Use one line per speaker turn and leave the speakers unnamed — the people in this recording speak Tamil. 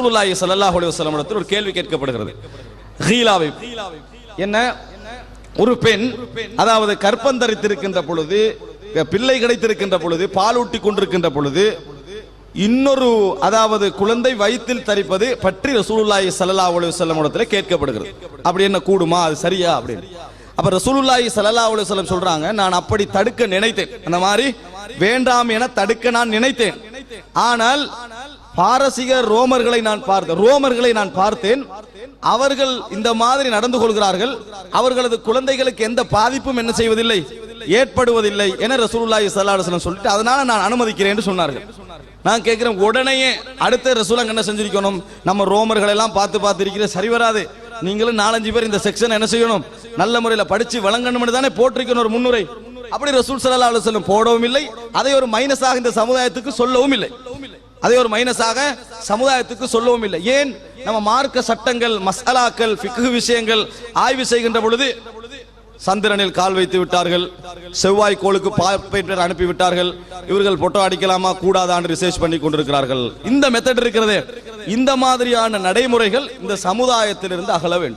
ரசூலுல்லாஹி ஸல்லல்லாஹு அலைஹி வஸல்லம் இடத்தில் ஒரு கேள்வி கேட்கப்படுகிறது. ஹீலாவை என்ன, ஒரு பெண் அதாவது கற்பந்தரித்திருக்கின்ற பொழுது, பிள்ளை கிடைத்திருக்கின்ற பொழுது, பாலூட்டி கொண்டிருக்கின்ற பொழுது இன்னொரு அதாவது குழந்தை வயிற்றில் தரிப்பது பற்றி ரசூலுல்லாஹி ஸல்லல்லாஹு அலைஹி வஸல்லம் இடத்தில் கேட்கப்படுகிறது. அப்படி என்ன கூடுமா, அது சரியா அப்படின்னு. அப்ப ரசூலுல்லாஹி ஸல்லல்லாஹு அலைஹி வஸல்லம் சொல்றாங்க, நான் அப்படி தடுக்க நினைத்தேன், அந்த மாதிரி வேண்டாம் என தடுக்க நான் நினைத்தேன். ஆனால் பாரசீக ரோமர்களை நான் பார்த்தேன், அவர்கள் இந்த மாதிரி நடந்து கொள்கிறார்கள், அவர்களது குழந்தைகளுக்கு எந்த பாதிப்பும் என்ன செய்வதில்லை, ஏற்படுவதில்லை என ரசூலுல்லாஹி ஸல்லல்லாஹு அலைஹி வஸல்லம் சொல்லிட்டு அதனால நான் அனுமதிக்கிறேன் என்று சொன்னார்கள். நான் கேட்கிறேன், உடனே அடுத்த ரசூலுல்லாஹ் என்ன செஞ்சிருக்கணும், நம்ம ரோமர்கள் எல்லாம் பார்த்து இருக்கிற சரி வராது, நீங்களும் 4-5 பேர் இந்த செக்ஷன் என்ன செய்யணும், நல்ல முறையில் படிச்சு வழங்கணும் தானே போட்டிருக்கணும் ஒரு முன்னுரை. அப்படி ரசூல் ஸல்லல்லாஹு அலைஹி வஸல்லம் போடவும் இல்லை, அதை ஒரு மைனஸாக இந்த சமுதாயத்துக்கு சொல்லவும் இல்லை, சொல்லவும் இல்லை. ஏன், நம்ம மார்க்க சட்டங்கள், மஸ்அலாக்கள், ஃபிக்ஹ் விஷயங்கள் ஆய்வு செய்கின்ற பொழுது சந்திரனில் கால் வைத்து விட்டார்கள், செவ்வாய் கோளுக்கு பாய்பேட்டர் அனுப்பி விட்டார்கள், இவர்கள் போட்டோ அடிக்கலாமா கூடாதான்னு ரிசர்ச் பண்ணி கொண்டிருக்கிறார்கள். இந்த மெத்தட் இருக்கிறது, இந்த மாதிரியான நடைமுறைகள் இந்த சமுதாயத்திலிருந்து அகல வேண்டும்.